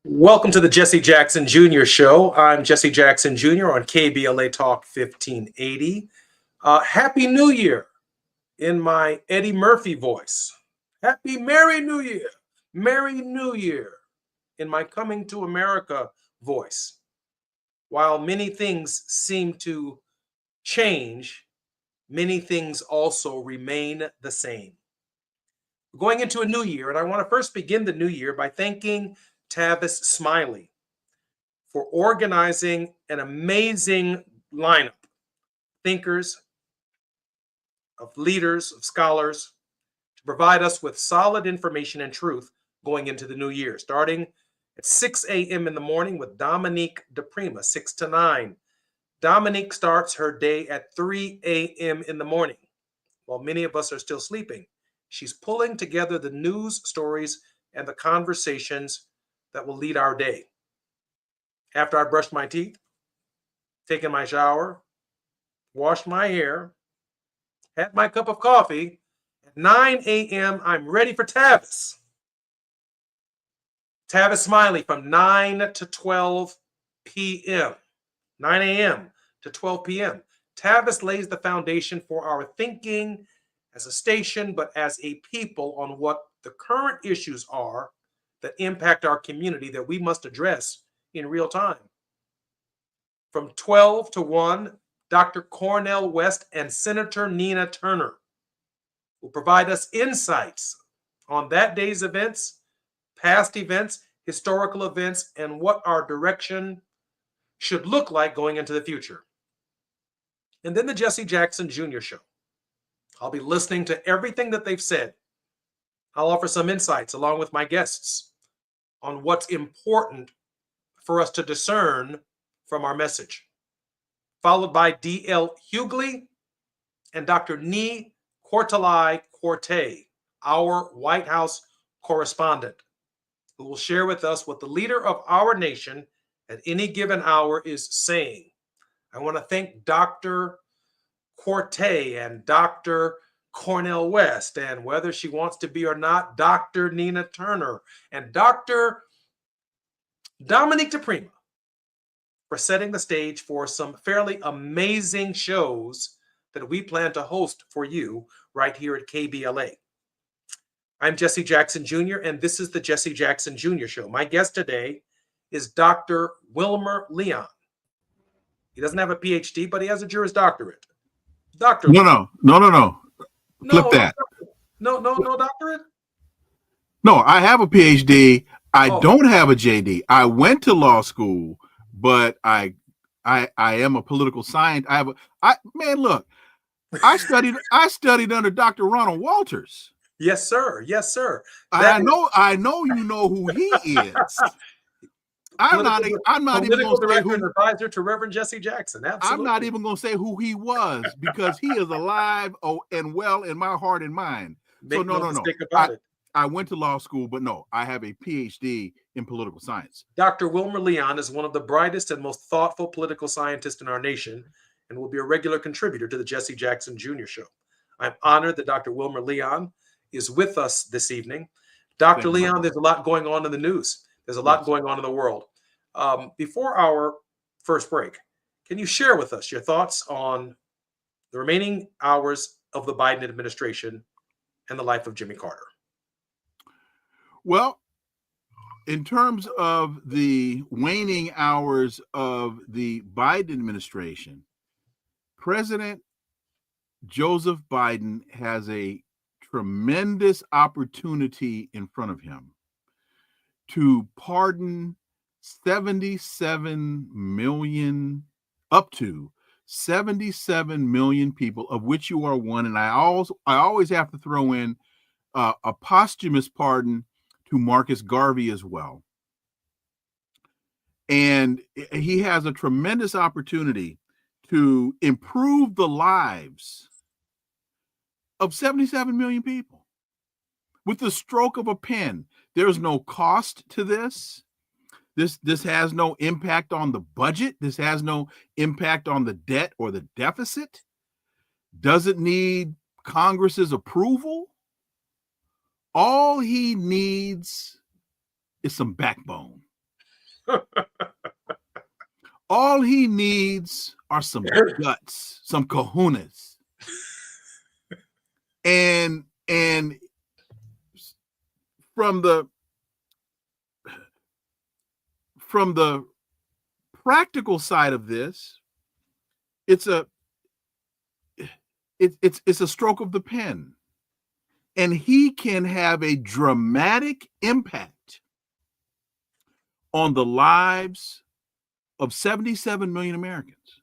Welcome to the Jesse Jackson Jr. Show. I'm Jesse Jackson Jr. on KBLA Talk 1580. Happy New Year in my Eddie Murphy voice. Happy Merry New Year. Merry New Year in my Coming to America voice. While many things seem to change, many things also remain the same. We're going into a new year, and I want to first begin the new year by thanking Tavis Smiley for organizing an amazing lineup of thinkers, of leaders, of scholars to provide us with solid information and truth going into the new year, starting at 6 a.m. in the morning with Dominique DePrima, 6 to 9. Dominique starts her day at 3 a.m. in the morning. While many of us are still sleeping, she's pulling together the news stories and the conversations that will lead our day. After I brushed my teeth, taken my shower, washed my hair, had my cup of coffee, at 9 a.m., I'm ready for Tavis. Tavis Smiley from 9 to 12 p.m., 9 a.m. to 12 p.m. Tavis lays the foundation for our thinking as a station, but as a people on what the current issues are that impact our community that we must address in real time. From 12 to 1, Dr. Cornel West and Senator Nina Turner will provide us insights on that day's events, past events, historical events, and what our direction should look like going into the future. And then the Jesse Jackson Jr. Show. I'll be listening to everything that they've said. I'll offer some insights along with my guests on what's important for us to discern from our message. Followed by D.L. Hughley and Dr. Nee Cortelai Corte, our White House correspondent, who will share with us what the leader of our nation at any given hour is saying. I want to thank Dr. Corte and Dr. Cornel West, and whether she wants to be or not, Dr. Nina Turner and Dr. Dominique DePrima for setting the stage for some fairly amazing shows that we plan to host for you right here at KBLA. I'm Jesse Jackson Jr., and this is the Jesse Jackson Jr. Show. My guest today is Dr. Wilmer Leon. He doesn't have a PhD, but he has a Juris Doctorate. Dr. No. Flip that. No doctorate? No, I have a PhD. I Oh. don't have a JD. I went to law school, but I am a political science. Look, I studied under Dr. Ronald Walters. Yes, sir. Yes, sir. I know you know who he is. I'm not even going to say who. Advisor to Reverend Jesse Jackson. Absolutely. I'm not even going to say who he was because he is alive and well in my heart and mind. Make no mistake about it. I went to law school, but no, I have a PhD in political science. Dr. Wilmer Leon is one of the brightest and most thoughtful political scientists in our nation and will be a regular contributor to the Jesse Jackson Jr. Show. I'm honored that Dr. Wilmer Leon is with us this evening. Dr. Leon, there's a lot going on in the news. There's a lot going on in the world. Before our first break, can you share with us your thoughts on the remaining hours of the Biden administration and the life of Jimmy Carter? Well, in terms of the waning hours of the Biden administration, President Joseph Biden has a tremendous opportunity in front of him to pardon 77 million, up to 77 million people, of which you are one. And I always have to throw in a posthumous pardon to Marcus Garvey as well. And he has a tremendous opportunity to improve the lives of 77 million people with the stroke of a pen. There's no cost to this. This has no impact on the budget. This has no impact on the debt or the deficit. Doesn't need Congress's approval. All he needs is some backbone. All he needs are some guts, some kahunas. And from the practical side of this, it's a stroke of the pen. And he can have a dramatic impact on the lives of 77 million Americans.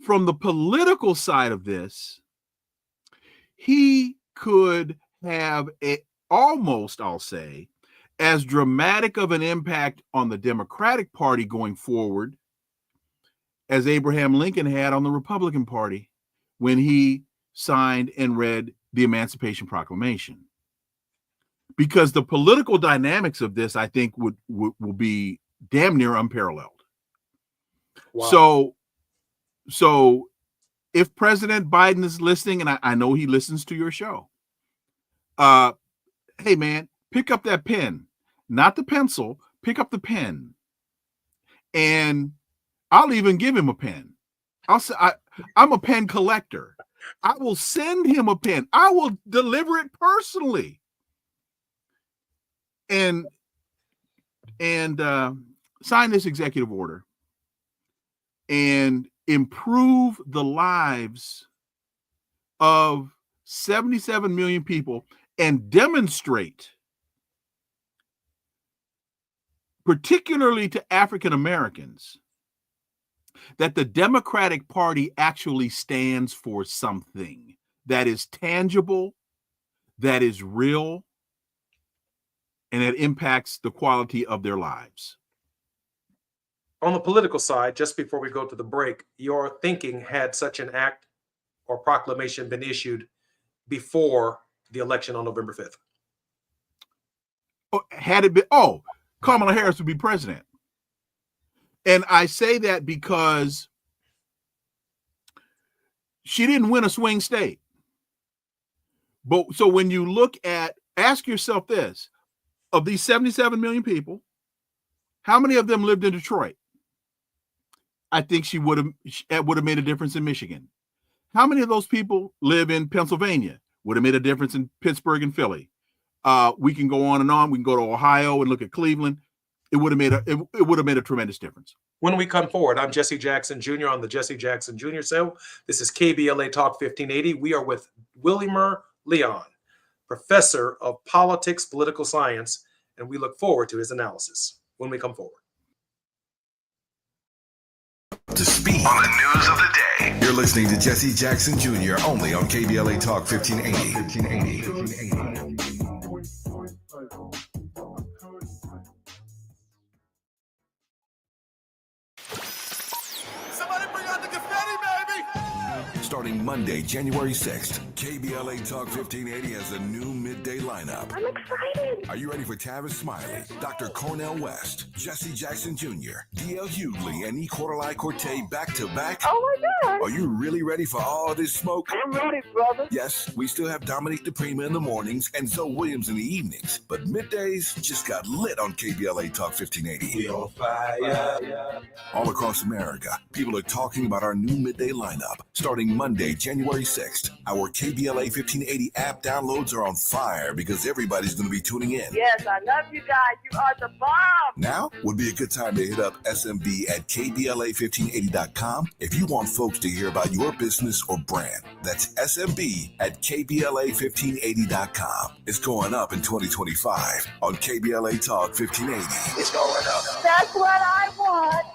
From the political side of this, he could have almost, I'll say, as dramatic of an impact on the Democratic Party going forward as Abraham Lincoln had on the Republican Party when he signed and read the Emancipation Proclamation. Because the political dynamics of this, I think, will be damn near unparalleled. Wow. So if President Biden is listening, and I know he listens to your show, hey man, pick up that pen, not the pencil, pick up the pen. And I'll even give him a pen. I'm a pen collector. I will send him a pen. I will deliver it personally. And sign this executive order and improve the lives of 77 million people and demonstrate, particularly to African Americans, that the Democratic Party actually stands for something that is tangible, that is real, and it impacts the quality of their lives. On the political side, just before we go to the break, your thinking, had such an act or proclamation been issued before the election on November 5th? Had it been, Kamala Harris would be president. And I say that because she didn't win a swing state. But so when you look at, ask yourself this, of these 77 million people, how many of them lived in Detroit? I think she would have made a difference in Michigan. How many of those people live in Pennsylvania? Would have made a difference in Pittsburgh and Philly. We can go on and on. We can go to Ohio and look at Cleveland. It would have made a tremendous difference. When we come forward, I'm Jesse Jackson Jr. on the Jesse Jackson Jr. Show. This is KBLA Talk 1580. We are with Wilmer Leon, professor of politics, political science, and we look forward to his analysis when we come forward. To speak on the news of the day. You're listening to Jesse Jackson Jr. only on KBLA Talk 1580. Somebody bring out the confetti, baby! Starting Monday, January 6th, KBLA Talk 1580 has a new midday lineup. I'm excited. Are you ready for Tavis Smiley, Dr. Cornel West, Jesse Jackson Jr., D.L. Hughley, and E. Quarterly Corte back-to-back? Oh, my God. Are you really ready for all this smoke? I'm ready, brother. Yes, we still have Dominique DePrima in the mornings and Zoe Williams in the evenings, but middays just got lit on KBLA Talk 1580. We on fire. All across America, people are talking about our new midday lineup. Starting Monday, January 6th, our KBLA 1580 app downloads are on fire because everybody's going to be tuning in. Yes, I love you guys. You are the bomb. Now would be a good time to hit up SMB at KBLA1580.com if you want folks to hear about your business or brand. That's SMB at KBLA1580.com. It's going up in 2025 on KBLA Talk 1580. It's going up. That's what I want.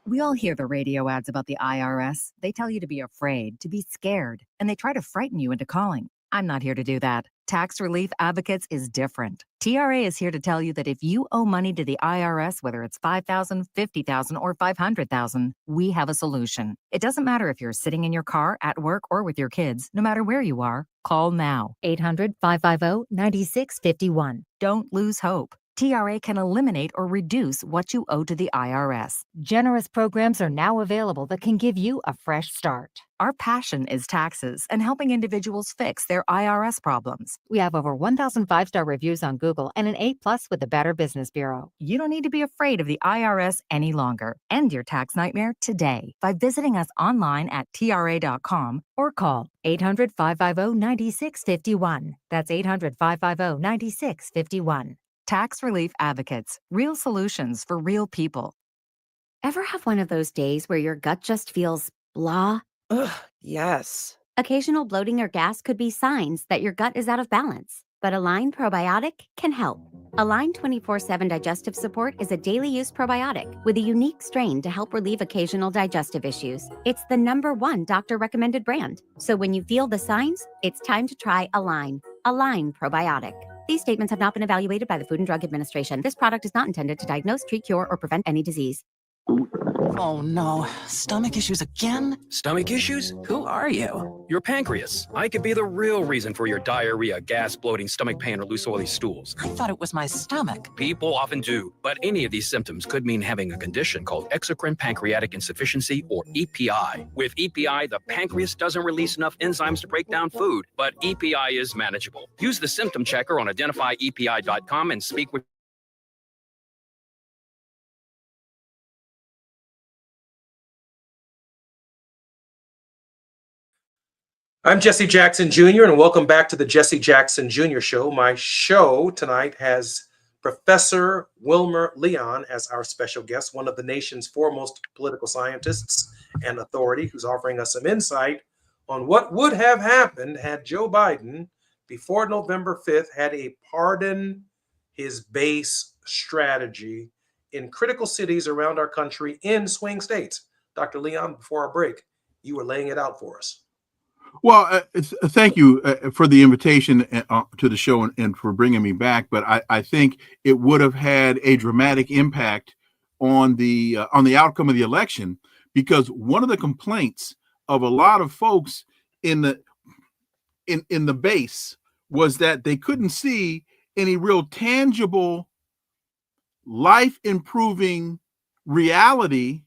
We all hear the radio ads about the IRS. They tell you to be afraid, to be scared, and they try to frighten you into calling. I'm not here to do that. Tax Relief Advocates is different. TRA is here to tell you that if you owe money to the IRS, whether it's $5,000, $50,000, or $500,000, we have a solution. It doesn't matter if you're sitting in your car, at work, or with your kids. No matter where you are, call now. 800-550-9651. Don't lose hope. TRA can eliminate or reduce what you owe to the IRS. Generous programs are now available that can give you a fresh start. Our passion is taxes and helping individuals fix their IRS problems. We have over 1,000 5-star reviews on Google and an A+ with the Better Business Bureau. You don't need to be afraid of the IRS any longer. End your tax nightmare today by visiting us online at TRA.com or call 800-550-9651. That's 800-550-9651. Tax Relief Advocates, real solutions for real people. Ever have one of those days where your gut just feels blah? Ugh, yes. Occasional bloating or gas could be signs that your gut is out of balance, but Align Probiotic can help. Align 24/7 Digestive Support is a daily use probiotic with a unique strain to help relieve occasional digestive issues. It's the #1 doctor recommended brand. So when you feel the signs, it's time to try Align. Align Probiotic. These statements have not been evaluated by the Food and Drug Administration. This product is not intended to diagnose, treat, cure, or prevent any disease. Oh no, stomach issues again? Stomach issues? Who are you? Your pancreas. I could be the real reason for your diarrhea, gas, bloating, stomach pain, or loose oily stools. I thought it was my stomach. People often do, but any of these symptoms could mean having a condition called exocrine pancreatic insufficiency, or EPI. With EPI, the pancreas doesn't release enough enzymes to break down food, but EPI is manageable. Use the symptom checker on identifyepi.com and speak with I'm Jesse Jackson Jr., and welcome back to the Jesse Jackson Jr. Show. My show tonight has Professor Wilmer Leon as our special guest, one of the nation's foremost political scientists and authority, who's offering us some insight on what would have happened had Joe Biden, before November 5th, had a pardon his base strategy in critical cities around our country in swing states. Dr. Leon, before our break, you were laying it out for us. Well, thank you for the invitation to the show and for bringing me back. But I think it would have had a dramatic impact on the outcome of the election, because one of the complaints of a lot of folks in the base was that they couldn't see any real tangible, life improving reality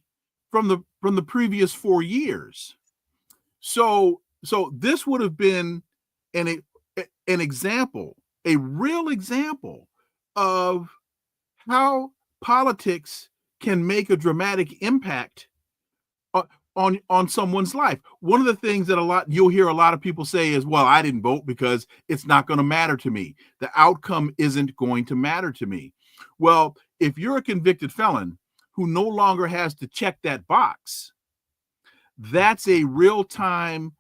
from the previous 4 years. So this would have been an example, a real example of how politics can make a dramatic impact on someone's life. One of the things that you'll hear a lot of people say is, well, I didn't vote because it's not going to matter to me. The outcome isn't going to matter to me. Well, if you're a convicted felon who no longer has to check that box, that's a real-time,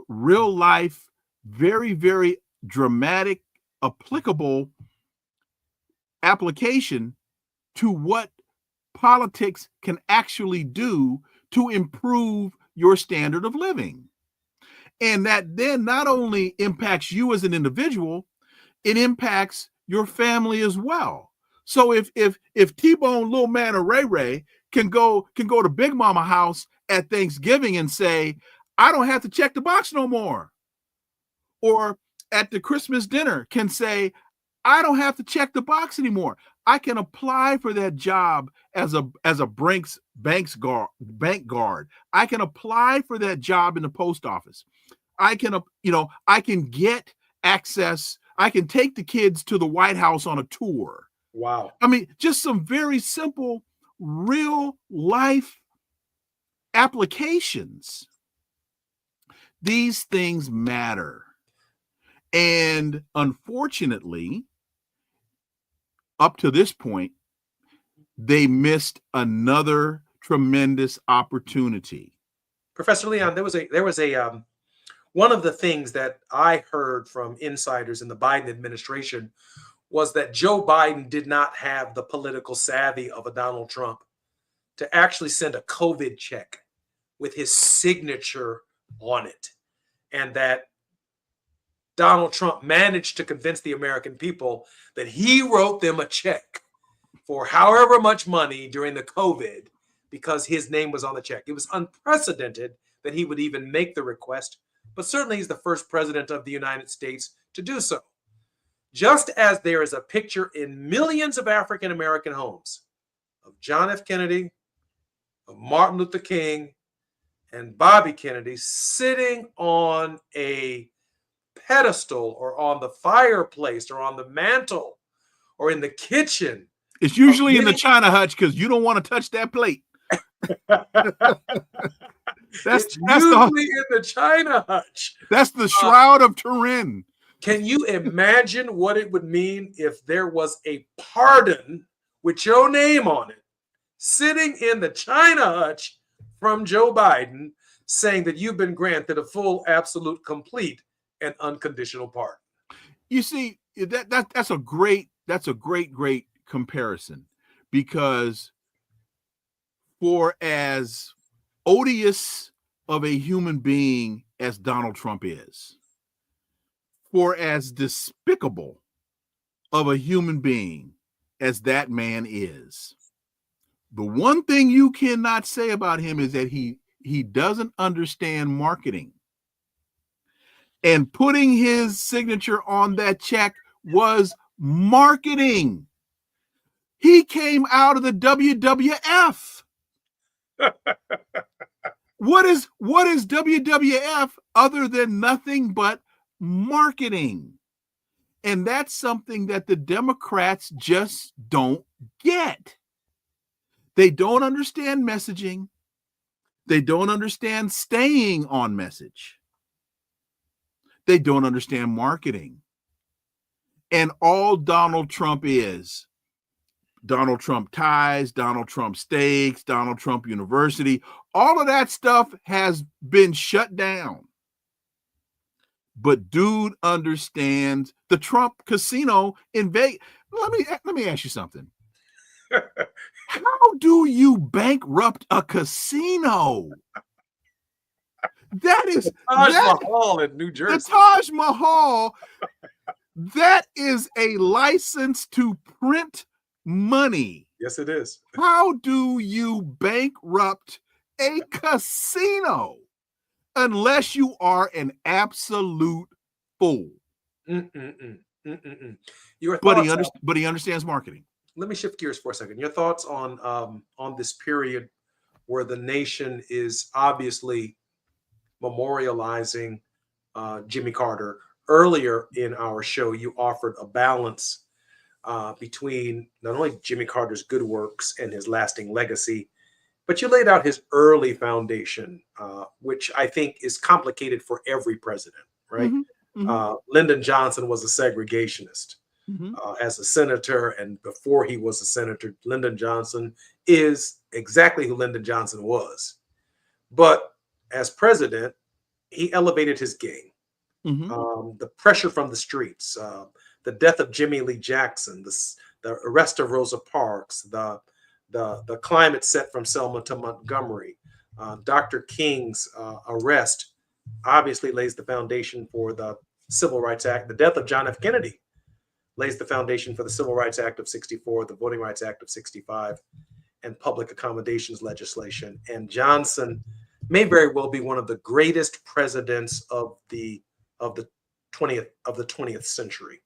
real life, very, very dramatic, applicable application to what politics can actually do to improve your standard of living. And that then not only impacts you as an individual, it impacts your family as well. So if T-Bone, Little Man, or Ray Ray can go to Big Mama house at Thanksgiving and say, I don't have to check the box no more. Or at the Christmas dinner can say, I don't have to check the box anymore. I can apply for that job as a bank guard. I can apply for that job in the post office. I can get access. I can take the kids to the White House on a tour. Wow. I mean, just some very simple, real life applications. These things matter. And unfortunately, up to this point, they missed another tremendous opportunity. Professor Leon, there was a one of the things that I heard from insiders in the Biden administration was that Joe Biden did not have the political savvy of a Donald Trump to actually send a COVID check with his signature on it, and that Donald Trump managed to convince the American people that he wrote them a check for however much money during the COVID because his name was on the check. It was unprecedented that he would even make the request, but certainly he's the first president of the United States to do so. Just as there is a picture in millions of African American homes of John F. Kennedy, of Martin Luther King, and Bobby Kennedy sitting on a pedestal or on the fireplace or on the mantle or in the kitchen. It's usually in the China hutch because you don't want to touch that plate. It's usually in the China hutch. That's the Shroud of Turin. Can you imagine what it would mean if there was a pardon with your name on it sitting in the China hutch from Joe Biden saying that you've been granted a full, absolute, complete, and unconditional pardon? You see, that's a great comparison, because for as odious of a human being as Donald Trump is, for as despicable of a human being as that man is, the one thing you cannot say about him is that he doesn't understand marketing. And putting his signature on that check was marketing. He came out of the WWF. What is WWF other than nothing but marketing? And that's something that the Democrats just don't get. They don't understand messaging. They don't understand staying on message. They don't understand marketing. And all Donald Trump is, Donald Trump ties, Donald Trump steaks, Donald Trump University, all of that stuff has been shut down. But dude understands the Trump casino in Vegas. Let me ask you something. How do you bankrupt a casino? That is Taj Mahal in New Jersey. The Taj Mahal. That is a license to print money. Yes, it is. How do you bankrupt a casino unless you are an absolute fool? But he understands marketing. Let me shift gears for a second. Your thoughts on this period where the nation is obviously memorializing Jimmy Carter. Earlier in our show, you offered a balance between not only Jimmy Carter's good works and his lasting legacy, but you laid out his early foundation, which I think is complicated for every president, right? Lyndon Johnson was a segregationist. As a senator, and before he was a senator, Lyndon Johnson is exactly who Lyndon Johnson was. But as president, he elevated his game. The pressure from the streets, the death of Jimmy Lee Jackson, the arrest of Rosa Parks, the climate set from Selma to Montgomery, Dr. King's arrest obviously lays the foundation for the Civil Rights Act. The death of John F. Kennedy lays the foundation for the Civil Rights Act of 64, the Voting Rights Act of 65, and public accommodations legislation. And Johnson may very well be one of the greatest presidents of the 20th century.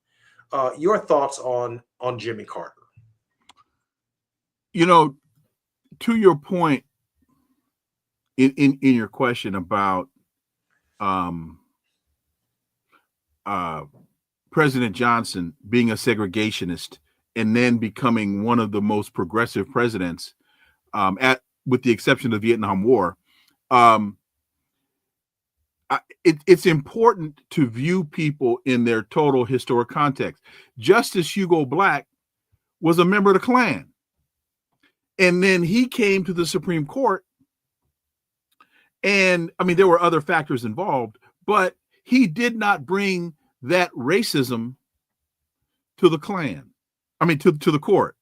Your thoughts on Jimmy Carter? You know, to your point in your question about President Johnson being a segregationist and then becoming one of the most progressive presidents, with the exception of the Vietnam War, it's important to view people in their total historic context. Justice Hugo Black was a member of the Klan. And then he came to the Supreme Court. And I mean, there were other factors involved, but he did not bring that racism to the Klan. I mean, to the court.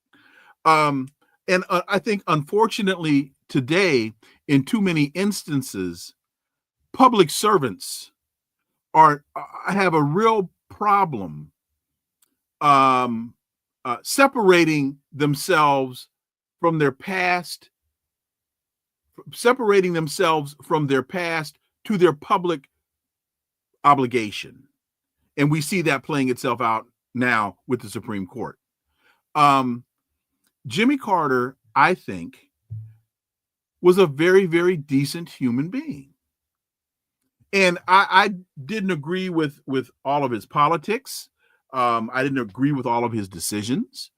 And I think, unfortunately, today, in too many instances, public servants have a real problem separating themselves from their past to their public obligation. And we see that playing itself out now with the Supreme Court. Jimmy Carter, I think, was a very, very decent human being. And I didn't agree with all of his politics. I didn't agree with all of his decisions,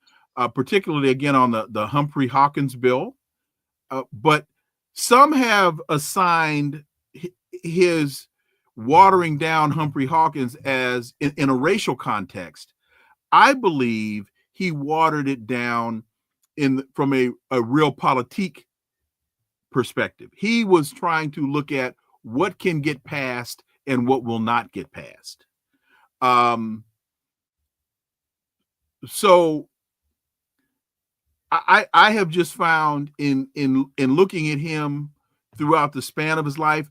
particularly, again, on the Humphrey Hawkins bill. But some have assigned his watering down Humphrey Hawkins as in a racial context. I believe he watered it down from a realpolitik perspective. He was trying to look at what can get passed and what will not get passed. So I have just found in looking at him throughout the span of his life,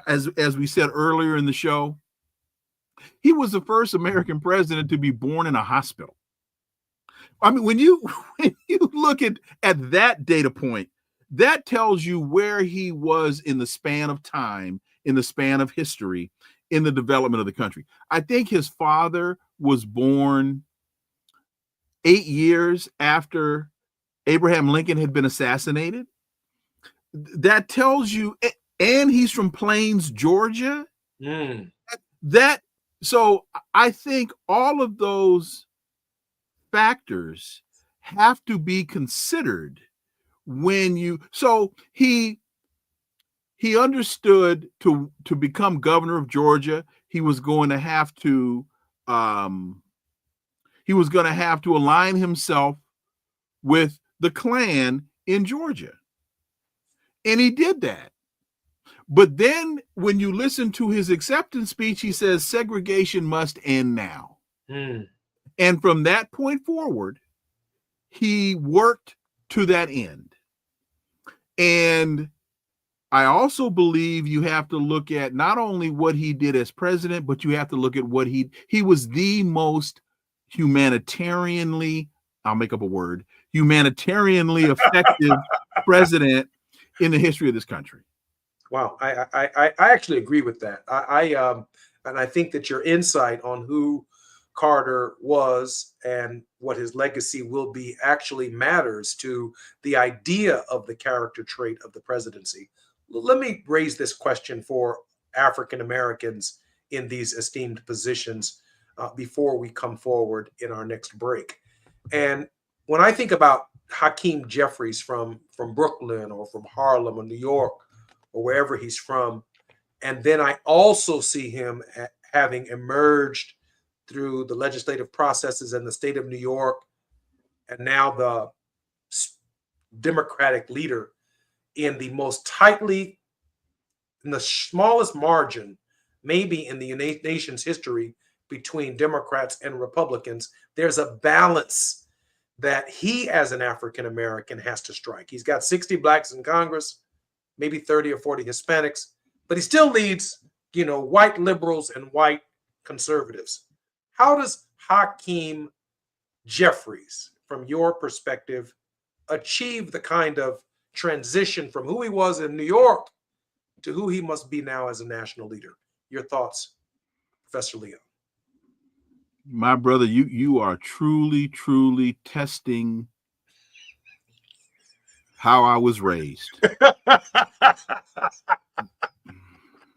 as we said earlier in the show, he was the first American president to be born in a hospital. I mean, when you look at that data point, that tells you where he was in the span of time, in the span of history, in the development of the country. I think his father was born 8 years after Abraham Lincoln had been assassinated. That tells you, and he's from Plains, Georgia. So I think all of those factors have to be considered when he understood to become governor of Georgia, he was going to have to align himself with the Klan in Georgia. And he did that. But then when you listen to his acceptance speech, he says segregation must end now. And from that point forward, he worked to that end. And I also believe you have to look at not only what he did as president, but you have to look at what he was the most humanitarianly effective president in the history of this country. Wow, I actually agree with that. And I think that your insight on who Carter was and what his legacy will be actually matters to the idea of the character trait of the presidency. Let me raise this question for African Americans in these esteemed positions before we come forward in our next break. And when I think about Hakeem Jeffries from Brooklyn or from Harlem or New York or wherever he's from, and then I also see him having emerged through the legislative processes in the state of New York, and now the Democratic leader in the smallest margin, maybe in the nation's history, between Democrats and Republicans. There's a balance that he, as an African American, has to strike. He's got 60 blacks in Congress, maybe 30 or 40 Hispanics, but he still leads, white liberals and white conservatives. How does Hakeem Jeffries, from your perspective, achieve the kind of transition from who he was in New York to who he must be now as a national leader? Your thoughts, Professor Leon? My brother, you are truly, truly testing how I was raised.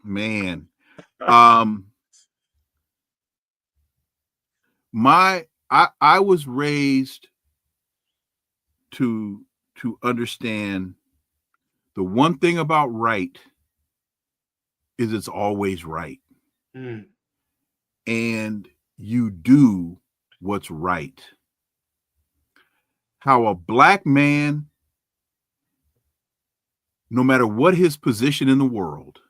Man. I was raised to understand the one thing about right is it's always right. And you do what's right. How a black man, no matter what his position in the world,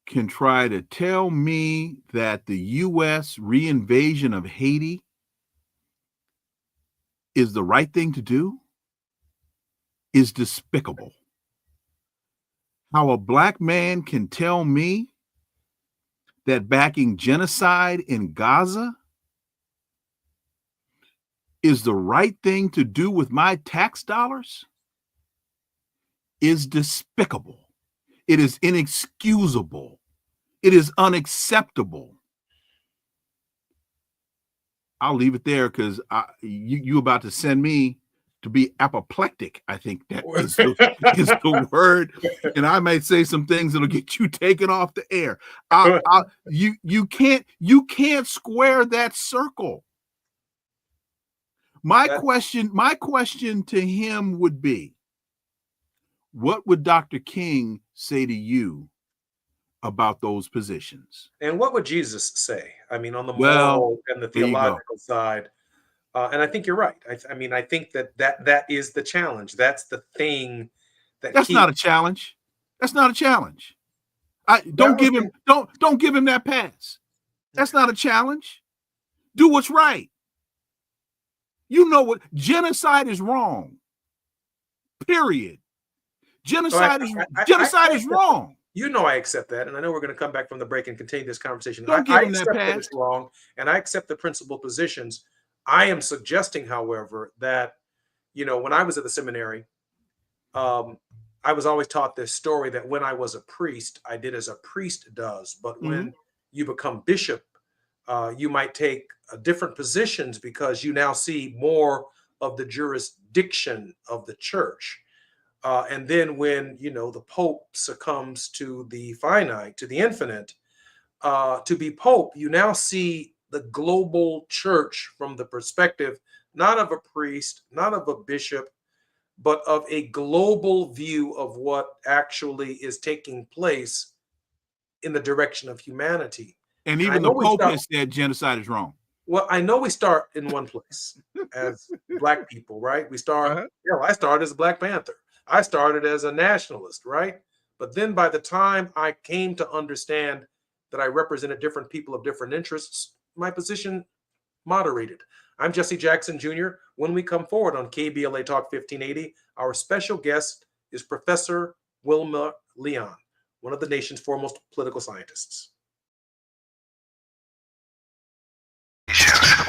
can try to tell me that the U.S. reinvasion of Haiti is the right thing to do is despicable. How a black man can tell me that backing genocide in Gaza is the right thing to do with my tax dollars is despicable. It is inexcusable. It is unacceptable. I'll leave it there because you about to send me to be apoplectic. I think that is the word, and I might say some things that'll get you taken off the air. You can't square that circle. My question to him would be, what would Dr. King say to you about those positions? And what would Jesus say? I mean, on the moral and the theological side. And I think you're right. I think that is the challenge. That's the thing that's not a challenge. That's not a challenge. Don't give him that pass. That's not a challenge. Do what's right. You know what? Genocide is wrong. Period. Genocide is wrong. You know I accept that, and I know we're going to come back from the break and continue this conversation. Don't give him that pass. That it's wrong, and I accept the principal positions. I am suggesting, however, that, when I was at the seminary, I was always taught this story that when I was a priest, I did as a priest does. But when you become bishop, you might take different positions because you now see more of the jurisdiction of the church. And then when, the Pope succumbs to the finite, to the infinite, to be Pope, you now see the global church from the perspective, not of a priest, not of a bishop, but of a global view of what actually is taking place in the direction of humanity. And even the Pope has said genocide is wrong. Well, I know we start in one place as Black people, right? We start, I started as a Black Panther. I started as a nationalist, right? But then by the time I came to understand that I represented different people of different interests, my position moderated. I'm Jesse Jackson Jr. When we come forward on KBLA Talk 1580, our special guest is Professor Wilma Leon, one of the nation's foremost political scientists.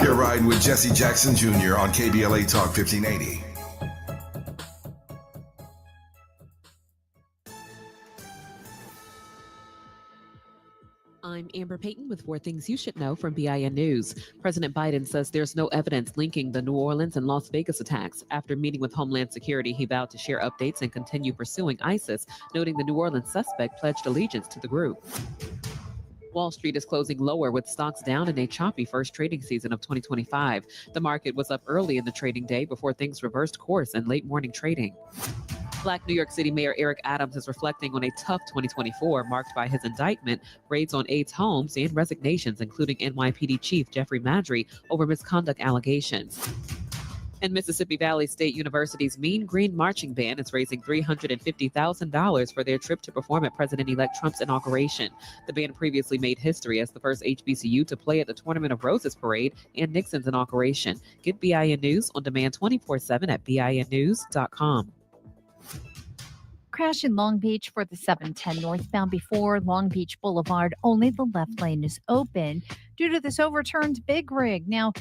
You're riding with Jesse Jackson Jr. on KBLA Talk 1580. I'm Amber Payton with 4 Things You Should Know from BIN News. President Biden says there's no evidence linking the New Orleans and Las Vegas attacks. After meeting with Homeland Security, he vowed to share updates and continue pursuing ISIS, noting the New Orleans suspect pledged allegiance to the group. Wall Street is closing lower with stocks down in a choppy first trading season of 2025. The market was up early in the trading day before things reversed course in late morning trading. Black New York City Mayor Eric Adams is reflecting on a tough 2024 marked by his indictment, raids on aides' homes, and resignations, including NYPD Chief Jeffrey Madry over misconduct allegations. And Mississippi Valley State University's Mean Green Marching Band is raising $350,000 for their trip to perform at President-elect Trump's inauguration. The band previously made history as the first HBCU to play at the Tournament of Roses parade and Nixon's inauguration. Get BIN News on demand 24/7 at BINnews.com. Crash in Long Beach for the 710 northbound before Long Beach Boulevard. Only the left lane is open due to this overturned big rig. Now,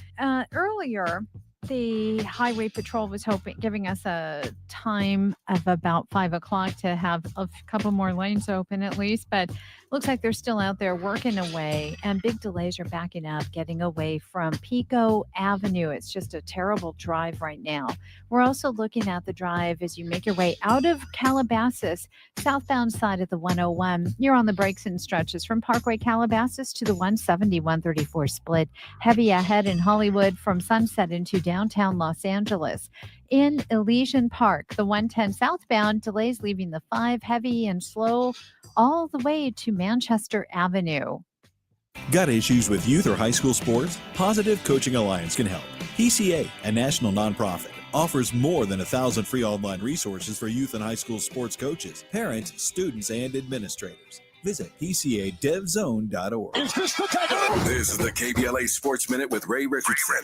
earlier, the Highway Patrol was giving us a time of about 5 o'clock to have a couple more lanes open at least, but looks like they're still out there working away, and big delays are backing up, getting away from Pico Avenue. It's just a terrible drive right now. We're also looking at the drive as you make your way out of Calabasas, southbound side of the 101. You're on the breaks and stretches from Parkway Calabasas to the 170-134 split. Heavy ahead in Hollywood from Sunset into downtown Los Angeles. In Elysian Park, the 110 southbound, delays leaving the 5, heavy and slow all the way to Manchester Avenue. Got issues with youth or high school sports? Positive Coaching Alliance can help. PCA, a national nonprofit, offers more than 1,000 free online resources for youth and high school sports coaches, parents, students, and administrators. Visit PCADevZone.org. This is the KBLA Sports Minute with Ray Richardson.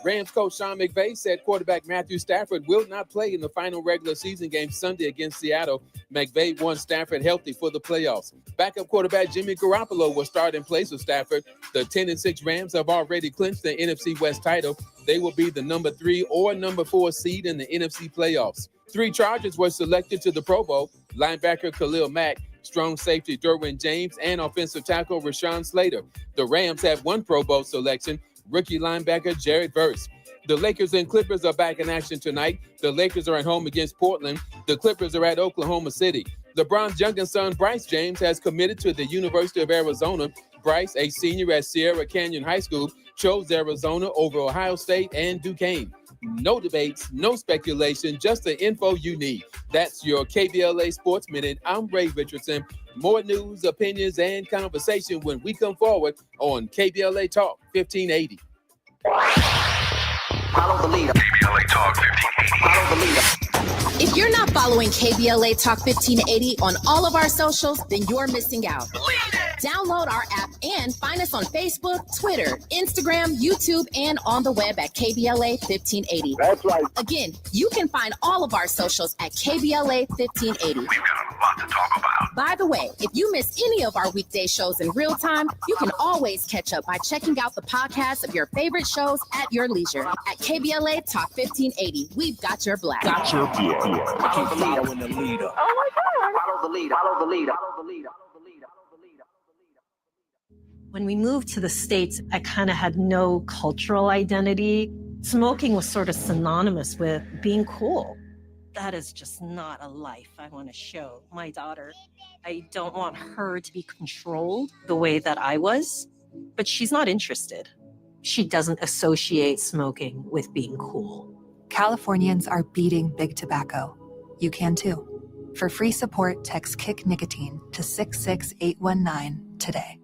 Rams coach Sean McVay said quarterback Matthew Stafford will not play in the final regular season game Sunday against Seattle. McVay wants Stafford healthy for the playoffs. Backup quarterback Jimmy Garoppolo will start in place of Stafford. The 10-6 Rams have already clinched the NFC West title. They will be the number 3 or number 4 seed in the NFC playoffs. 3 Chargers were selected to the Pro Bowl. Linebacker Khalil Mack, strong safety Derwin James, and offensive tackle Rashawn Slater. The Rams have one Pro Bowl selection, rookie linebacker Jared Verse. The Lakers and Clippers are back in action tonight. The Lakers are at home against Portland. The Clippers are at Oklahoma City. LeBron's youngest son, Bryce James, has committed to the University of Arizona. Bryce, a senior at Sierra Canyon High School, chose Arizona over Ohio State and Duquesne. No debates, no speculation, just the info you need. That's your KBLA Sports Minute. I'm Ray Richardson. More news, opinions, and conversation when we come forward on KBLA Talk 1580. Follow the leader. KBLA Talk 1580. Follow the leader. If you're not following KBLA Talk 1580 on all of our socials, then you're missing out. Download our app and find us on Facebook, Twitter, Instagram, YouTube, and on the web at KBLA 1580. That's right. Again, you can find all of our socials at KBLA 1580. We've got a lot to talk about. By the way, if you miss any of our weekday shows in real time, you can always catch up by checking out the podcast of your favorite shows at your leisure. At KBLA Talk 1580, we've got your black. Got your black. Keep following the leader. Oh my God. Follow the leader. Follow the leader. Follow the leader. When we moved to the States, I kind of had no cultural identity. Smoking was sort of synonymous with being cool. That is just not a life I want to show my daughter. I don't want her to be controlled the way that I was, but she's not interested. She doesn't associate smoking with being cool. Californians are beating big tobacco. You can too. For free support, text Kick Nicotine to 66819 today.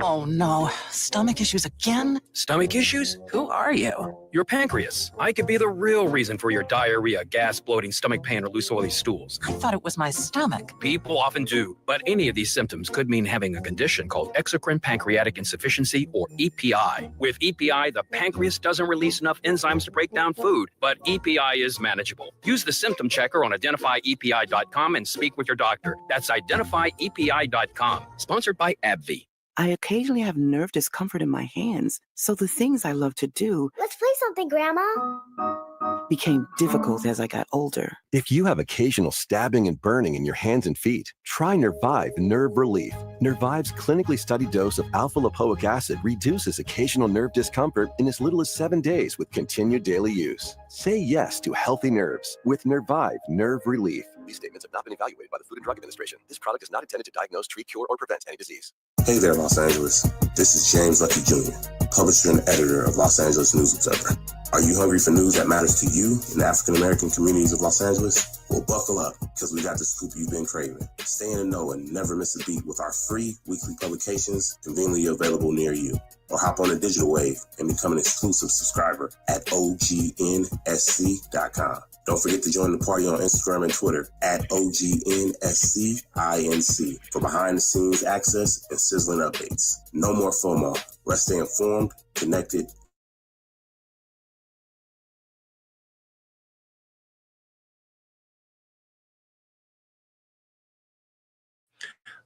Oh no, stomach issues again? Stomach issues? Who are you? Your pancreas. I could be the real reason for your diarrhea, gas, bloating, stomach pain, or loose oily stools. I thought it was my stomach. People often do, but any of these symptoms could mean having a condition called exocrine pancreatic insufficiency, or EPI. With EPI, the pancreas doesn't release enough enzymes to break down food, but EPI is manageable. Use the symptom checker on identifyepi.com and speak with your doctor. That's identifyepi.com. Sponsored by AbbVie. I occasionally have nerve discomfort in my hands, so the things I love to do Let's play something, Grandma. became difficult as I got older. If you have occasional stabbing and burning in your hands and feet, try Nervive Nerve Relief. Nervive's clinically studied dose of alpha-lipoic acid reduces occasional nerve discomfort in as little as 7 days with continued daily use. Say yes to healthy nerves with Nervive Nerve Relief. These statements have not been evaluated by the Food and Drug Administration. This product is not intended to diagnose, treat, cure, or prevent any disease. Hey there, Los Angeles. This is James Lucky Jr., publisher and editor of Los Angeles News Observer. Are you hungry for news that matters to you in the African-American communities of Los Angeles? Well, buckle up, because we got the scoop you've been craving. Stay in the know and never miss a beat with our free weekly publications conveniently available near you. Or hop on the digital wave and become an exclusive subscriber at OGNSC.com. Don't forget to join the party on Instagram and Twitter at OGNSCINC for behind-the-scenes access and sizzling updates. No more FOMO. Let's stay informed, connected.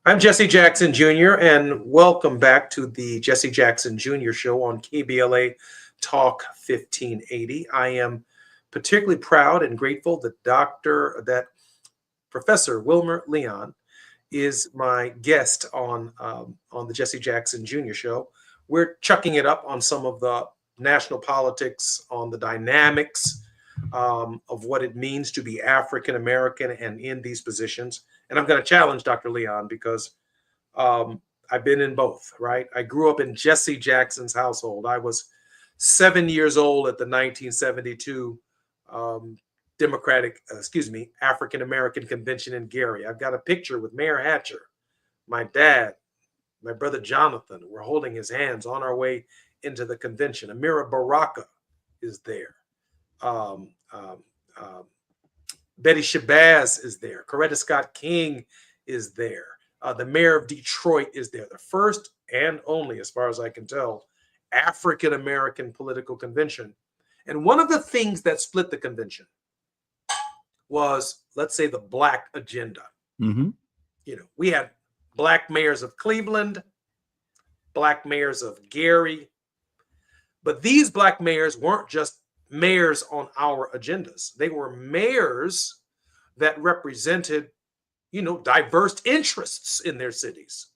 I'm Jesse Jackson Jr., and welcome back to the Jesse Jackson Jr. Show on KBLA Talk 1580. I am particularly proud and grateful that Professor Wilmer Leon is my guest on the Jesse Jackson Jr. Show. We're chucking it up on some of the national politics, on the dynamics of what it means to be African American and in these positions. And I'm going to challenge Dr. Leon because I've been in both, right? I grew up in Jesse Jackson's household. I was 7 years old at the 1972 African American Convention in Gary. I've got a picture with Mayor Hatcher, my dad, my brother Jonathan. We're holding his hands on our way into the convention. Amira Baraka is there. Betty Shabazz is there. Coretta Scott King is there. The mayor of Detroit is there. The first and only, as far as I can tell, African-American political convention. And one of the things that split the convention was, let's say, the Black agenda. Mm-hmm. You know, we had Black mayors of Cleveland, Black mayors of Gary, but these Black mayors weren't just mayors on our agendas. They were mayors that represented, diverse interests in their cities.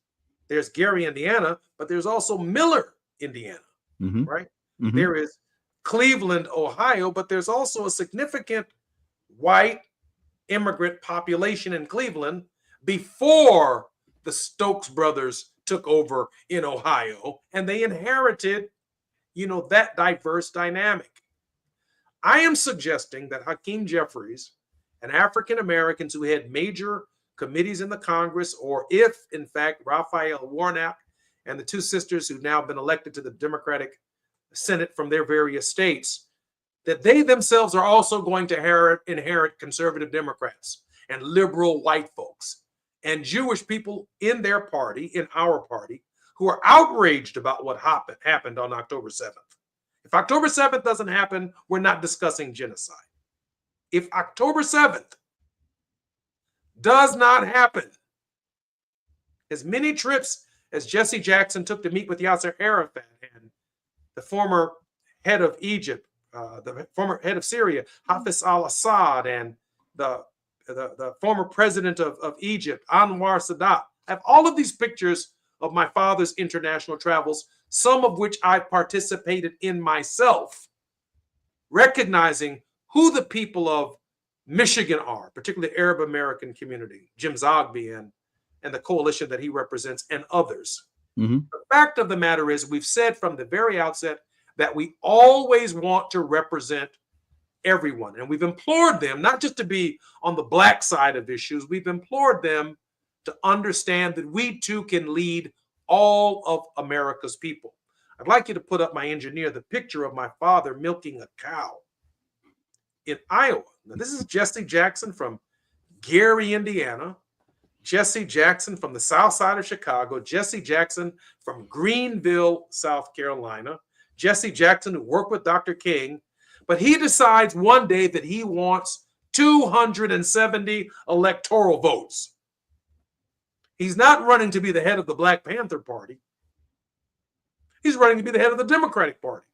There's Gary, Indiana, but there's also Miller, Indiana, right? There is Cleveland, Ohio, but there's also a significant white immigrant population in Cleveland before the Stokes brothers took over in Ohio, and they inherited, that diverse dynamic. I am suggesting that Hakeem Jeffries and African Americans who had major committees in the Congress, or if, in fact, Raphael Warnock and the two sisters who've now been elected to the Democratic Senate from their various states, that they themselves are also going to inherit conservative Democrats and liberal white folks and Jewish people in their party, in our party, who are outraged about what happened on October 7th. If October 7th doesn't happen, we're not discussing genocide. If October 7th does not happen, as many trips as Jesse Jackson took to meet with Yasser Arafat and the former head of Egypt, the former head of Syria, Hafez al-Assad, and the former president of Egypt, Anwar Sadat. I have all of these pictures of my father's international travels, some of which I participated in myself, recognizing who the people of Michigan are, particularly the Arab American community, Jim Zogby and the coalition that he represents, and others. The fact of the matter is, we've said from the very outset that we always want to represent everyone. And we've implored them not just to be on the black side of issues, we've implored them to understand that we too can lead all of America's people. I'd like you to put up, my engineer, the picture of my father milking a cow in Iowa. Now, this is Jesse Jackson from Gary, Indiana. Jesse Jackson from the south side of Chicago. Jesse Jackson from Greenville, South Carolina. Jesse Jackson, who worked with Dr. King. But he decides one day that he wants 270 electoral votes. He's not running to be the head of the Black Panther Party. He's running to be the head of the Democratic Party,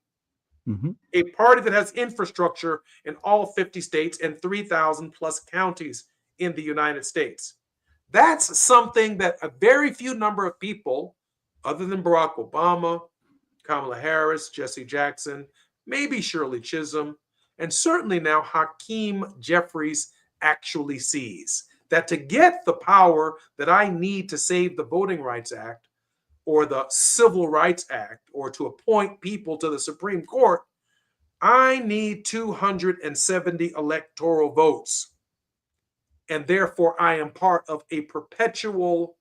a party that has infrastructure in all 50 states and 3,000 plus counties in the United States. That's something that a very few number of people, other than Barack Obama, Kamala Harris, Jesse Jackson, maybe Shirley Chisholm, and certainly now Hakeem Jeffries actually sees. That to get the power that I need to save the Voting Rights Act or the Civil Rights Act or to appoint people to the Supreme Court, I need 270 electoral votes. And therefore, I am part of a perpetual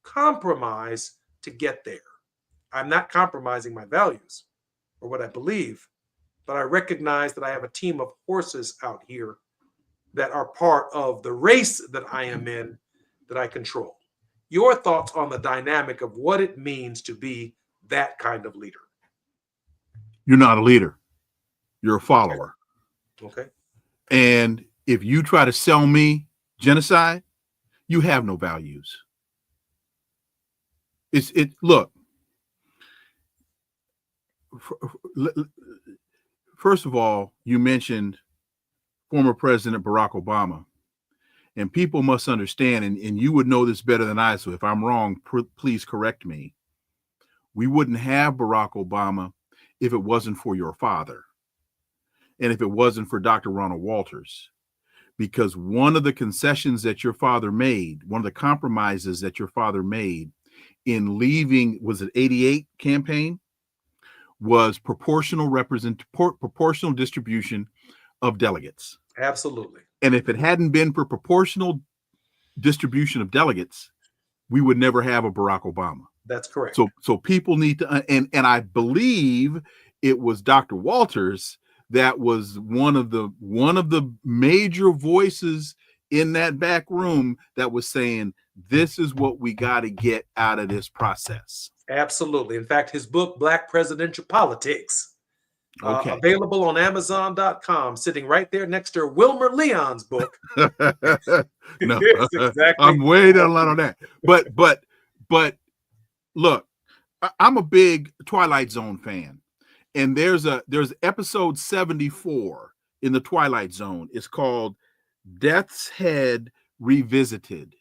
compromise to get there. I'm not compromising my values or what I believe, but I recognize that I have a team of horses out here that are part of the race that I am in, that I control. Your thoughts on the dynamic of what it means to be that kind of leader? You're not a leader. You're a follower. Okay. And if you try to sell me genocide, you have no values. Look, first of all, you mentioned former President Barack Obama, and people must understand, and you would know this better than I, so if I'm wrong, please correct me. We wouldn't have Barack Obama if it wasn't for your father, and if it wasn't for Dr. Ronald Walters, because one of the concessions that your father made, one of the compromises that your father made in leaving, was it 88 campaign, was proportional distribution of delegates. Absolutely. And if it hadn't been for proportional distribution of delegates, we would never have a Barack Obama. That's correct. So people need to, and I believe it was Dr. Walters that was one of the major voices in that back room that was saying, this is what we got to get out of this process. Absolutely. In fact, his book, Black Presidential Politics, available on Amazon.com, sitting right there next to Wilmer Leon's book. No, exactly. I'm way down the line on that. But look, I'm a big Twilight Zone fan. And there's episode 74 in the Twilight Zone. It's called Death's Head Revisited.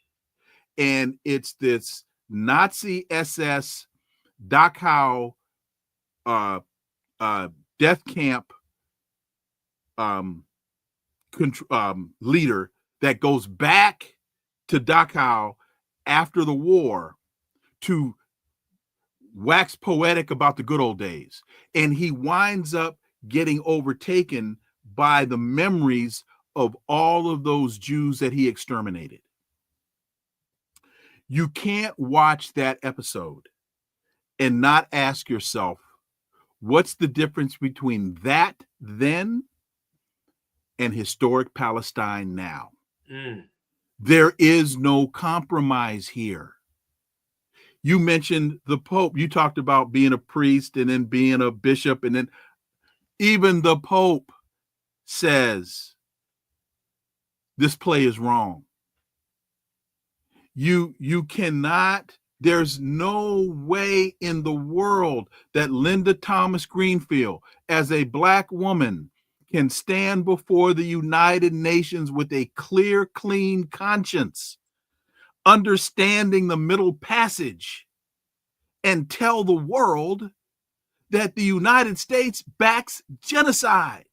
and it's this Nazi SS Dachau death camp leader that goes back to Dachau after the war to wax poetic about the good old days. And he winds up getting overtaken by the memories of all of those Jews that he exterminated. You can't watch that episode and not ask yourself, what's the difference between that then and historic Palestine now? There is no compromise here. You mentioned the Pope. You talked about being a priest and then being a bishop, and then even the Pope says this play is wrong. You cannot, there's no way in the world that Linda Thomas Greenfield, as a Black woman, can stand before the United Nations with a clear, clean conscience, understanding the Middle Passage, and tell the world that the United States backs genocide.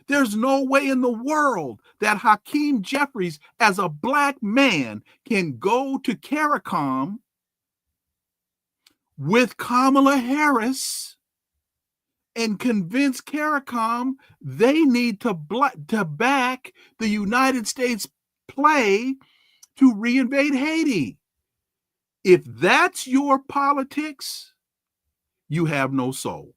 There's no way in the world that Hakeem Jeffries, as a Black man, can go to CARICOM with Kamala Harris and convince CARICOM they need to back the United States play to reinvade Haiti. If that's your politics, you have no soul.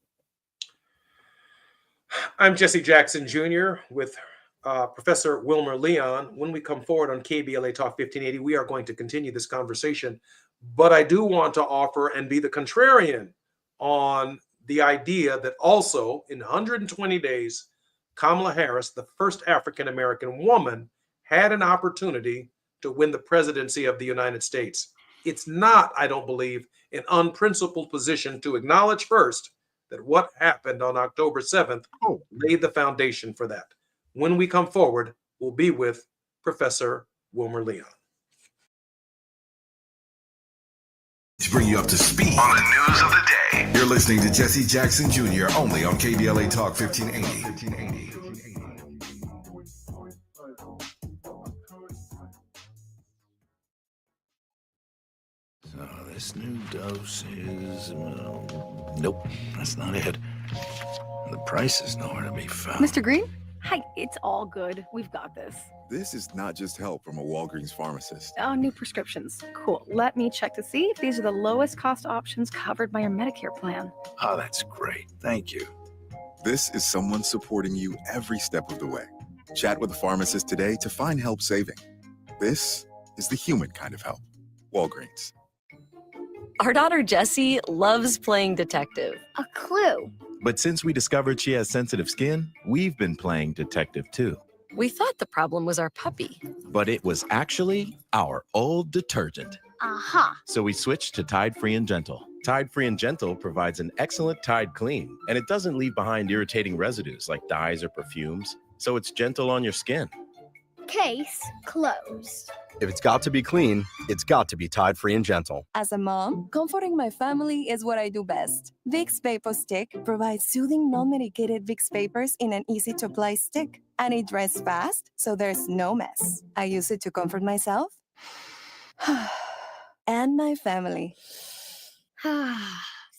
I'm Jesse Jackson Jr. with Professor Wilmer Leon. When we come forward on KBLA Talk 1580, we are going to continue this conversation. But I do want to offer and be the contrarian on the idea that also in 120 days, Kamala Harris, the first African-American woman, had an opportunity to win the presidency of the United States. It's not, I don't believe, an unprincipled position to acknowledge first that what happened on October 7th laid the foundation for that. When we come forward, we'll be with Professor Wilmer Leon. To bring you up to speed on the news of the day, you're listening to Jesse Jackson Jr. only on KBLA Talk 1580. So this new dose is... nope, that's not it. The price is nowhere to be found. Mr. Green? Hi, it's all good. We've got this. This is not just help from a Walgreens pharmacist. Oh, new prescriptions. Cool. Let me check to see if these are the lowest cost options covered by your Medicare plan. Oh, that's great. Thank you. This is someone supporting you every step of the way. Chat with a pharmacist today to find help saving. This is the human kind of help. Walgreens. Our daughter Jessie loves playing detective. A clue. But since we discovered she has sensitive skin, we've been playing detective too. We thought the problem was our puppy. But it was actually our old detergent. Aha. So we switched to Tide Free and Gentle. Tide Free and Gentle provides an excellent Tide clean, and it doesn't leave behind irritating residues like dyes or perfumes, so it's gentle on your skin. Case closed. If it's got to be clean, it's got to be Tide Free and Gentle. As a mom, comforting my family is what I do best. Vicks Vapor Stick provides soothing, non-medicated Vicks Vapors in an easy-to-apply stick, and it dries fast, so there's no mess. I use it to comfort myself and my family.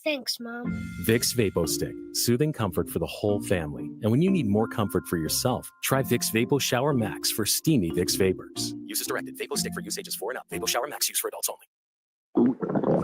Thanks, Mom. Vicks Vapo Stick, soothing comfort for the whole family. And when you need more comfort for yourself, try Vicks Vapo Shower Max for steamy Vicks Vapors. Use as directed. Vapo Stick for use ages 4 and up. Vapo Shower Max use for adults only.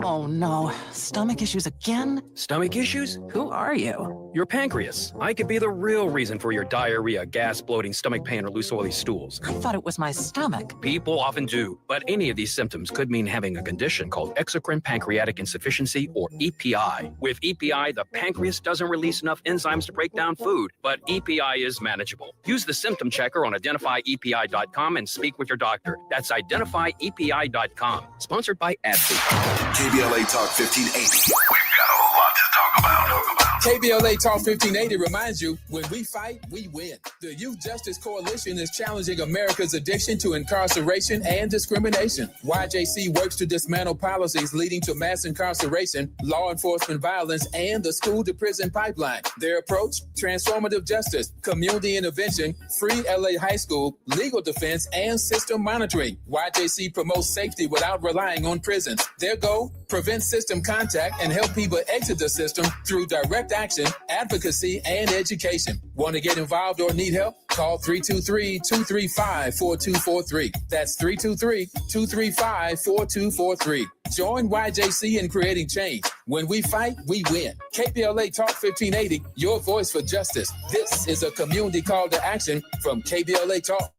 Oh no, stomach issues again? Stomach issues? Who are you? Your pancreas. I could be the real reason for your diarrhea, gas, bloating, stomach pain, or loose oily stools. I thought it was my stomach. People often do, but any of these symptoms could mean having a condition called exocrine pancreatic insufficiency, or EPI. With EPI, the pancreas doesn't release enough enzymes to break down food, but EPI is manageable. Use the symptom checker on identifyepi.com and speak with your doctor. That's identifyepi.com. Sponsored by AbbVie. KBLA Talk 1580. We've got a lot to talk about. KBLA Talk 1580 reminds you, when we fight, we win. The Youth Justice Coalition is challenging America's addiction to incarceration and discrimination. YJC works to dismantle policies leading to mass incarceration, law enforcement violence, and the school-to-prison pipeline. Their approach, transformative justice, community intervention, free LA high school, legal defense, and system monitoring. YJC promotes safety without relying on prisons. Their goal, prevent system contact and help people exit the system through direct action, advocacy, and education. Want to get involved or need help? Call 323-235-4243. That's 323-235-4243. Join YJC in creating change. When we fight, we win. KBLA Talk 1580, your voice for justice. This is a community call to action from KBLA Talk.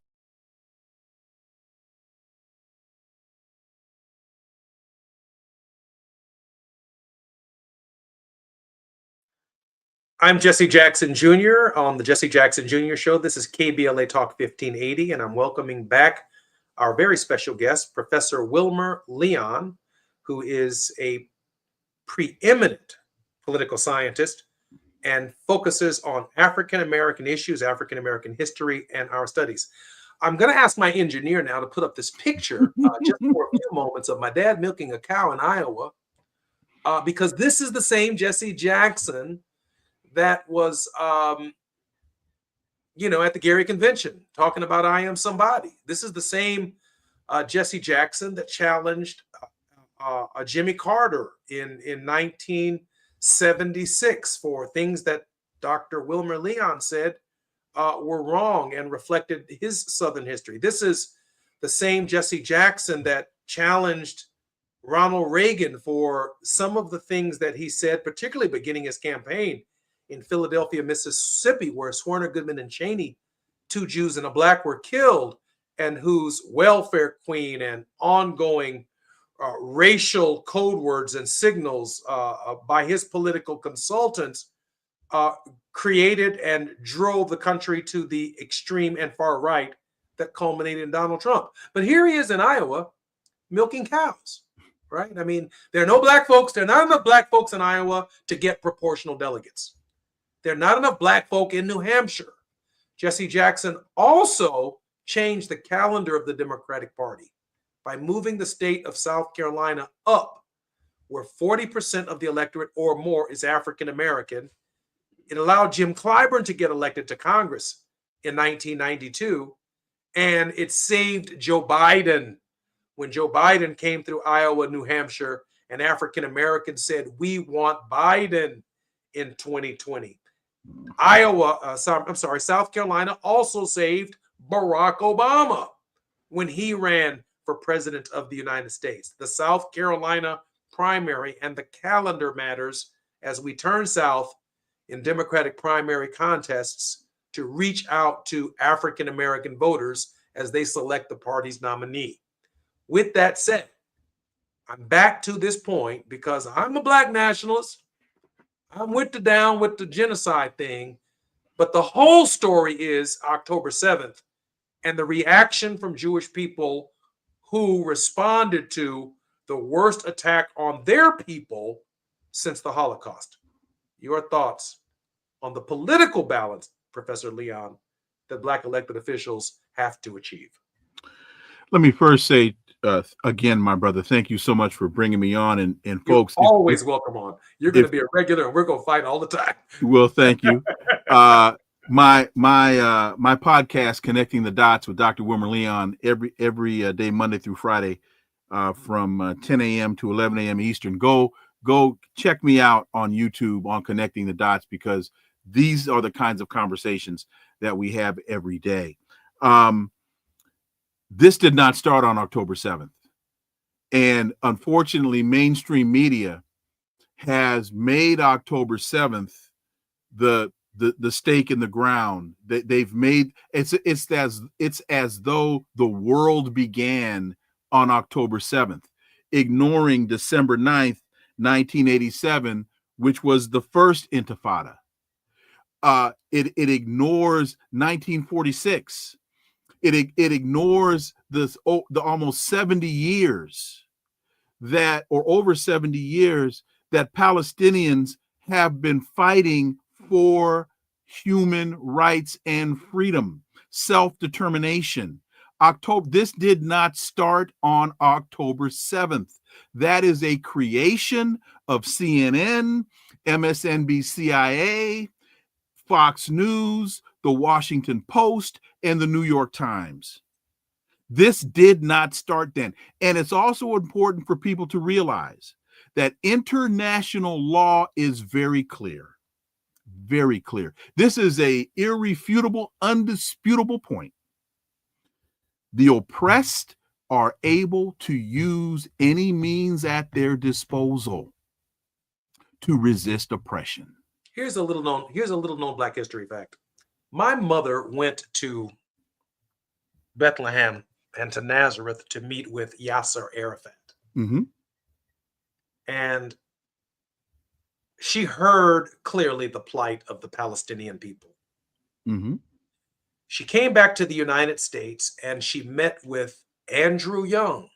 I'm Jesse Jackson Jr. on the Jesse Jackson Jr. Show. This is KBLA Talk 1580, and I'm welcoming back our very special guest, Professor Wilmer Leon, who is a preeminent political scientist and focuses on African-American issues, African-American history, and our studies. I'm going to ask my engineer now to put up this picture just for a few moments of my dad milking a cow in Iowa, because this is the same Jesse Jackson that was, at the Gary Convention talking about I am somebody. This is the same Jesse Jackson that challenged Jimmy Carter in 1976 for things that Dr. Wilmer Leon said were wrong and reflected his Southern history. This is the same Jesse Jackson that challenged Ronald Reagan for some of the things that he said, particularly beginning his campaign in Philadelphia, Mississippi, where Swerner Goodman and Cheney, two Jews and a black, were killed, and whose welfare queen and ongoing racial code words and signals by his political consultants created and drove the country to the extreme and far right that culminated in Donald Trump. But here he is in Iowa milking cows, right? I mean, there are no black folks. There are not enough black folks in Iowa to get proportional delegates. There are not enough black folk in New Hampshire. Jesse Jackson also changed the calendar of the Democratic Party by moving the state of South Carolina up, where 40% of the electorate or more is African American. It allowed Jim Clyburn to get elected to Congress in 1992, and it saved Joe Biden when Joe Biden came through Iowa, New Hampshire, and African Americans said, "We want Biden in 2020." South Carolina also saved Barack Obama when he ran for president of the United States. The South Carolina primary and the calendar matters as we turn south in Democratic primary contests to reach out to African American voters as they select the party's nominee. With that said, I'm back to this point because I'm a black nationalist. I'm down with the genocide thing, but the whole story is October 7th and the reaction from Jewish people who responded to the worst attack on their people since the Holocaust. Your thoughts on the political balance, Professor Leon, that black elected officials have to achieve? Let me first say, again, my brother, thank you so much for bringing me on. And folks, you're always welcome on. You're going to be a regular, and we're going to fight all the time. Well, thank you. My podcast, Connecting the Dots with Dr. Wilmer Leon, every day, Monday through Friday, from 10 a.m. to 11 a.m. Eastern. Go check me out on YouTube on Connecting the Dots, because these are the kinds of conversations that we have every day. This did not start on October 7th. And unfortunately, mainstream media has made October 7th the stake in the ground. They've made it's as though the world began on October 7th, ignoring December 9th, 1987, which was the first Intifada. It ignores 1946. It ignores the almost 70 years that, or over 70 years, that Palestinians have been fighting for human rights and freedom, self-determination. This did not start on October 7th. That is a creation of CNN, MSNBC, Fox News, the Washington Post, and the New York Times. This did not start then. And it's also important for people to realize that international law is very clear. Very clear. This is a irrefutable, undisputable point. The oppressed are able to use any means at their disposal to resist oppression. Here's a little known Black history fact. My mother went to Bethlehem and to Nazareth to meet with Yasser Arafat. Mm-hmm. And she heard clearly the plight of the Palestinian people. Mm-hmm. She came back to the United States and she met with Andrew Young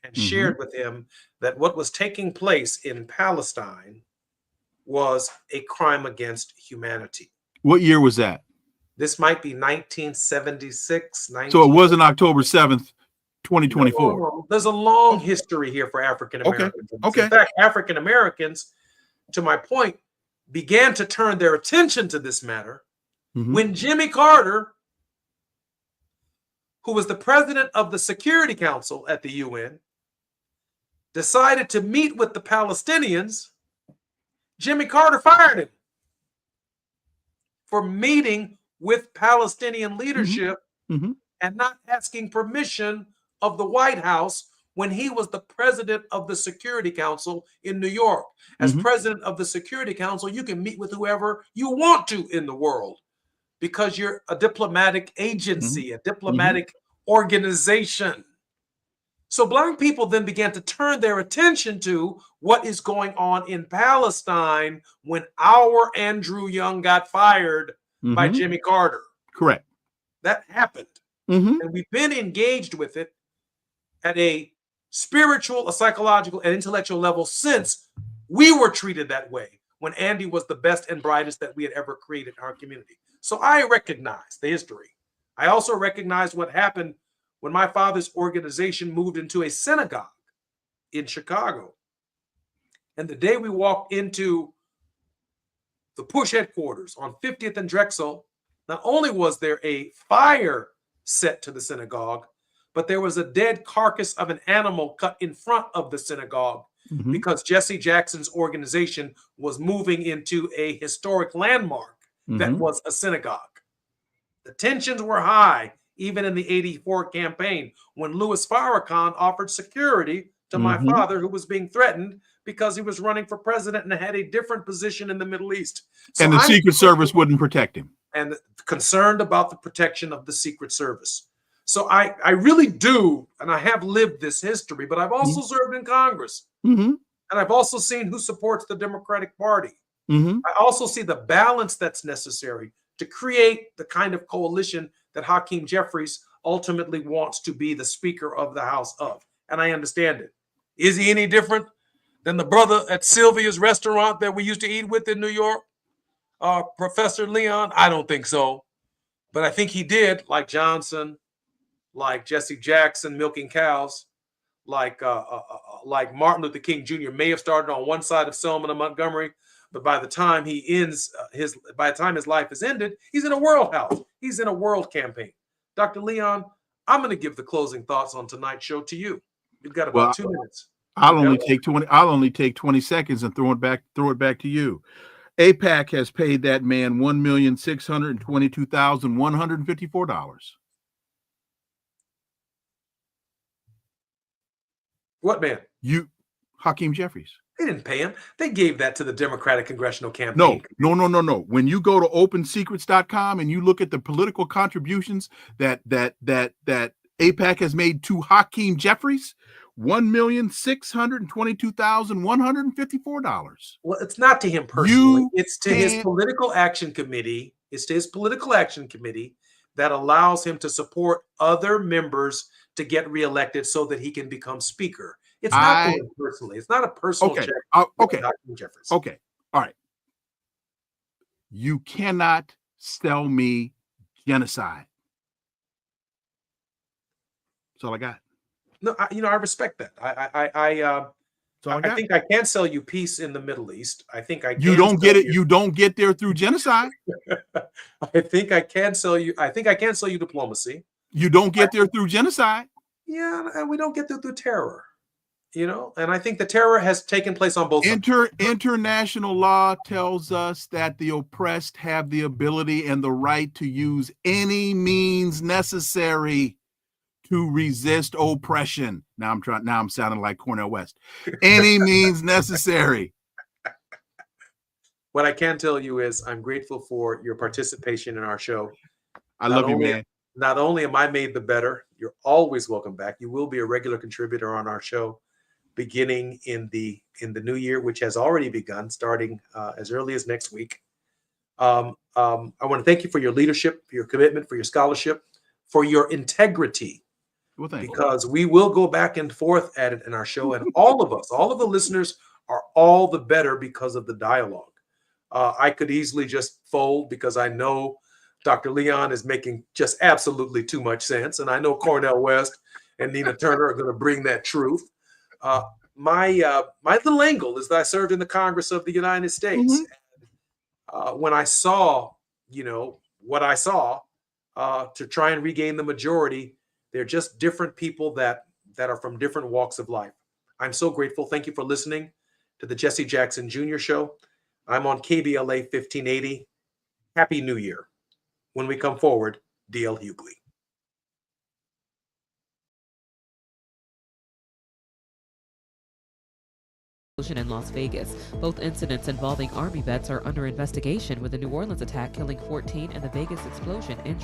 and shared with him that what was taking place in Palestine was a crime against humanity. What year was that? This might be 1976. So it wasn't October 7th, 2024. No, there's a long history here for African Americans. Okay. In fact, African Americans, to my point, began to turn their attention to this matter when Jimmy Carter, who was the president of the Security Council at the UN, decided to meet with the Palestinians. Jimmy Carter fired him for meeting with Palestinian leadership and not asking permission of the White House when he was the president of the Security Council in New York. As president of the Security Council, you can meet with whoever you want to in the world because you're a diplomatic agency, a diplomatic organization. So Black people then began to turn their attention to what is going on in Palestine when our Andrew Young got fired by Jimmy Carter. Correct. That happened. And we've been engaged with it at a spiritual, a psychological, and intellectual level since we were treated that way when Andy was the best and brightest that we had ever created in our community. So I recognize the history. I also recognize what happened when my father's organization moved into a synagogue in Chicago. And the day we walked into the push headquarters on 50th and Drexel, not only was there a fire set to the synagogue, but there was a dead carcass of an animal cut in front of the synagogue because Jesse Jackson's organization was moving into a historic landmark that was a synagogue. The tensions were high, even in the 84 campaign, when Louis Farrakhan offered security to my father, who was being threatened because he was running for president and had a different position in the Middle East. So and the Secret Service wouldn't protect him. And concerned about the protection of the Secret Service. So I really do, and I have lived this history, but I've also served in Congress. And I've also seen who supports the Democratic Party. I also see the balance that's necessary to create the kind of coalition that Hakeem Jeffries ultimately wants to be the Speaker of the House of. And I understand it. Is he any different than the brother at Sylvia's restaurant that we used to eat with in New York? Professor Leon? I don't think so. But I think he did, like Johnson, like Jesse Jackson milking cows, like Martin Luther King Jr. may have started on one side of Selma and Montgomery, but by the time he ends by the time his life is ended, he's in a world house. He's in a world campaign. Dr. Leon, I'm going to give the closing thoughts on tonight's show to you. You've got about 2 minutes. I'll only take 20 seconds and throw it back to you. AIPAC has paid that man $1,622,154. What man? Hakeem Jeffries. They didn't pay him. They gave that to the Democratic Congressional Campaign. No. When you go to opensecrets.com and you look at the political contributions that AIPAC has made to Hakeem Jeffries, $1,622,154. Well, it's not to him personally. It's to his political action committee. It's to his political action committee that allows him to support other members to get reelected so that he can become speaker. It's not to him personally. It's not a personal check. Okay. All right. You cannot sell me genocide. That's all I got. No, I respect that. I think I can sell you peace in the Middle East. I think I can. You don't get it. You don't get there through genocide. I think I can sell you. I think I can sell you diplomacy. You don't get there through genocide. Yeah, and we don't get there through terror. And I think the terror has taken place on both sides. International law tells us that the oppressed have the ability and the right to use any means necessary to resist oppression. Now I'm sounding like Cornel West. Any means necessary. What I can tell you is I'm grateful for your participation in our show. I love you, man. Not only am I made the better, you're always welcome back. You will be a regular contributor on our show beginning in the new year, which has already begun, starting as early as next week. I want to thank you for your leadership, for your commitment, for your scholarship, for your integrity. Well, because we will go back and forth at it in our show, and all of us, all of the listeners, are all the better because of the dialogue. I could easily just fold because I know Dr. Leon is making just absolutely too much sense, and I know Cornel West and Nina Turner are going to bring that truth. My little angle is that I served in the Congress of the United States. When I saw, what I saw, to try and regain the majority, they're just different people that are from different walks of life. I'm so grateful. Thank you for listening to the Jesse Jackson Jr. Show. I'm on KBLA 1580. Happy New Year. When we come forward, D.L. Hughley. In Las Vegas. Both incidents involving Army vets are under investigation, with the New Orleans attack killing 14 and the Vegas explosion injuring